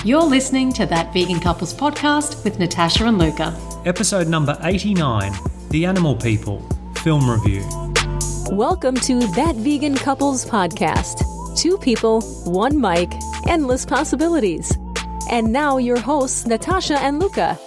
You're listening to That Vegan Couples podcast with Natasha and Luca. Episode number 89, The Animal People, Film Review. Welcome to That Vegan Couples podcast. 2 people, 1 mic, endless possibilities. And now your hosts, Natasha and Luca.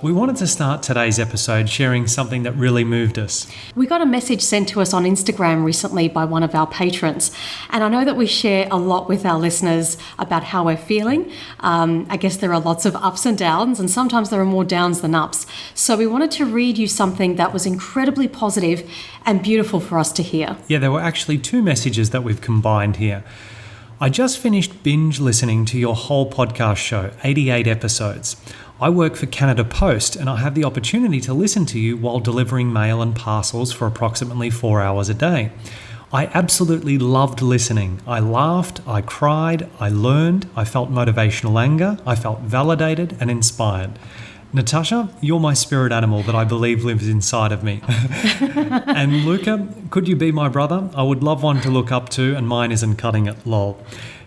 We wanted to start today's episode sharing something that really moved us. We got a message sent to us on Instagram recently by one of our patrons, and I know that we share a lot with our listeners about how we're feeling. I guess there are lots of ups and downs, and sometimes there are more downs than ups. So we wanted to read you something that was incredibly positive and beautiful for us to hear. Yeah, there were actually 2 messages that we've combined here. I just finished binge listening to your whole podcast show, 88 episodes. I work for Canada Post and I have the opportunity to listen to you while delivering mail and parcels for approximately 4 hours a day. I absolutely loved listening. I laughed, I cried, I learned, I felt motivational anger, I felt validated and inspired. Natasha, you're my spirit animal that I believe lives inside of me. And Luca, could you be my brother? I would love one to look up to and mine isn't cutting it, lol.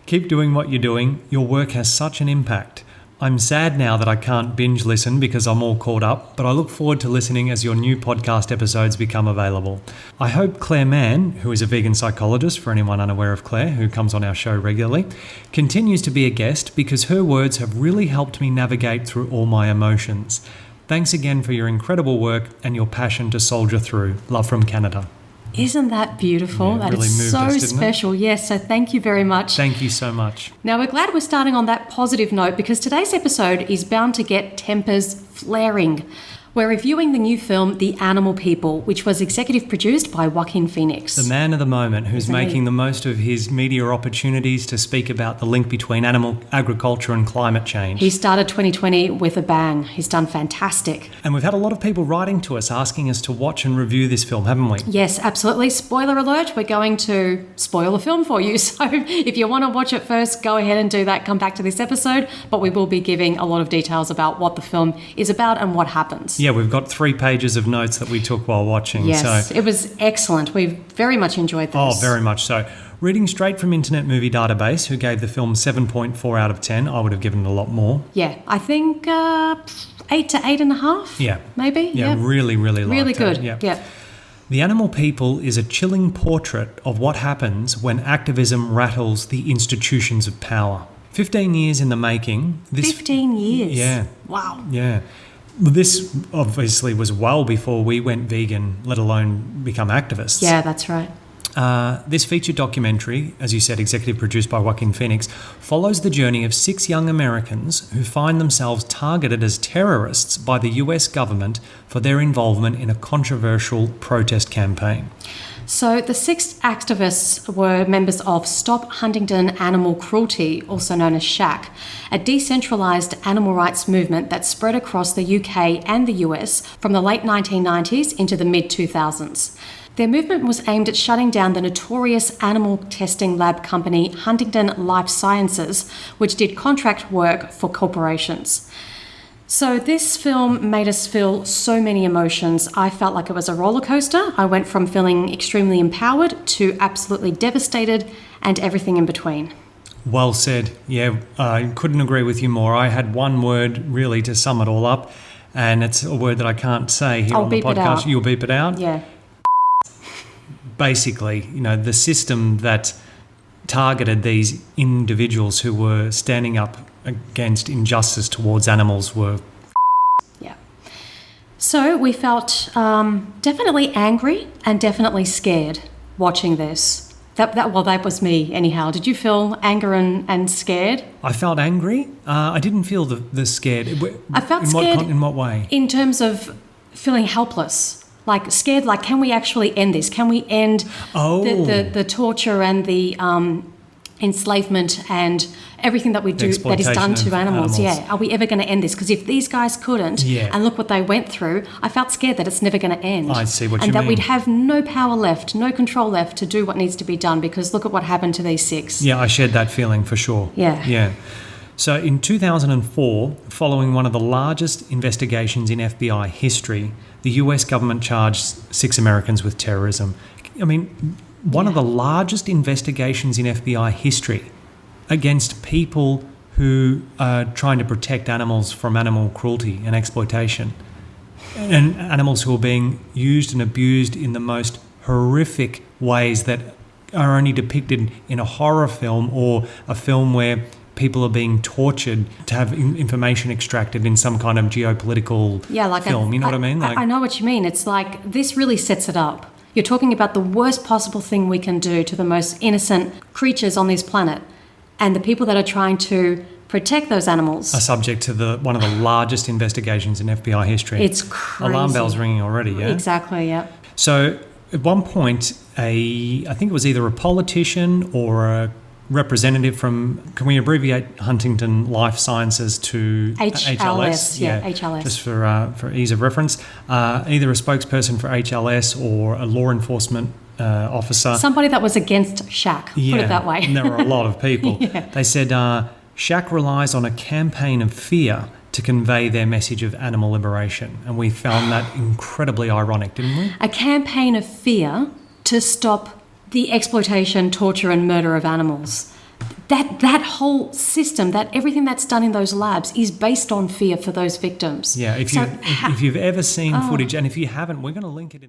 Keep doing what you're doing. Your work has such an impact. I'm sad now that I can't binge listen because I'm all caught up, but I look forward to listening as your new podcast episodes become available. I hope Claire Mann, who is a vegan psychologist for anyone unaware of Claire, who comes on our show regularly, continues to be a guest because her words have really helped me navigate through all my emotions. Thanks again for your incredible work and your passion to soldier through. Love from Canada. Isn't that beautiful? Yeah, that really is so moved us, special. Yes, so thank you very much. Thank you so much. Now, we're glad we're starting on that positive note because today's episode is bound to get tempers flaring. We're reviewing the new film, The Animal People, which was executive produced by Joaquin. The man of the moment who's making the most of his media opportunities to speak about the link between animal agriculture and climate change. He started 2020 with a bang. He's done fantastic. And we've had a lot of people writing to us asking us to watch and review this film, haven't we? Yes, absolutely. Spoiler alert, we're going to spoil the film for you. So if you want to watch it first, go ahead and do that. Come back to this episode. But we will be giving a lot of details about what the film is about and what happens. Yeah, we've got 3 pages of notes that we took while watching. Yes, so. It was excellent. We very much enjoyed this. Oh, very much so. Reading straight from Internet Movie Database, who gave the film 7.4 out of 10. I would have given it a lot more. Yeah, I think 8 to 8.5. Yeah. Maybe. Yeah, really, really liked really good. it. Yeah. The Animal People is a chilling portrait of what happens when activism rattles the institutions of power. 15 years in the making. 15 years? Yeah. Wow. Yeah. This obviously was well before we went vegan, let alone become activists. Yeah, that's right. This feature documentary, as you said, executive produced by Joaquin, follows the journey of 6 young Americans who find themselves targeted as terrorists by the US government for their involvement in a controversial protest campaign. So the 6 activists were members of Stop Huntingdon Animal Cruelty, also known as SHAC, a decentralised animal rights movement that spread across the UK and the US from the late 1990s into the mid-2000s. Their movement was aimed at shutting down the notorious animal testing lab company Huntingdon Life Sciences, which did contract work for corporations. So this film made us feel so many emotions. I felt like it was a roller coaster. I went from feeling extremely empowered to absolutely devastated and everything in between. Well said. Yeah, I couldn't agree with you more. I had one word really to sum it all up, and it's a word that I can't say here on the podcast. I'll beep it out. You'll beep it out? Yeah. Basically, the system that targeted these individuals who were standing up against injustice towards animals were yeah. So we felt definitely angry and definitely scared watching this. That was me anyhow. Did you feel anger and scared? I felt angry. I didn't feel the scared. I felt scared. In what way? In terms of feeling helpless. Like scared, like can we actually end this? Can we end the torture and the enslavement and everything that we do that is done to animals? Yeah, are we ever going to end this? Because if these guys couldn't, and look what they went through, I felt scared that it's never going to end. I see what you mean. And that we'd have no power left, no control left to do what needs to be done because look at what happened to these 6. Yeah, I shared that feeling for sure. Yeah. So in 2004, following one of the largest investigations in FBI history, the US government charged 6 Americans with terrorism. I mean, one of the largest investigations in FBI history against people who are trying to protect animals from animal cruelty and exploitation, and animals who are being used and abused in the most horrific ways that are only depicted in a horror film or a film where people are being tortured to have information extracted in some kind of geopolitical film. You know what I mean? I know what you mean. It's like this really sets it up. You're talking about the worst possible thing we can do to the most innocent creatures on this planet, and the people that are trying to protect those animals are subject to one of the largest investigations in FBI history. It's crazy. Alarm bells ringing already, yeah? Exactly, yeah. So at one point, I think it was either a politician or a representative from, can we abbreviate Huntington Life Sciences to HLS? Yeah, HLS. Just for ease of reference. Either a spokesperson for HLS or a law enforcement officer. Somebody that was against Shaq, put it that way. And there were a lot of people. Yeah. They said Shaq relies on a campaign of fear to convey their message of animal liberation. And we found that incredibly ironic, didn't we? A campaign of fear to stop the exploitation, torture and murder of animals. That whole system, that everything that's done in those labs is based on fear for those victims. Yeah, if you've ever seen footage, and if you haven't, we're going to link it in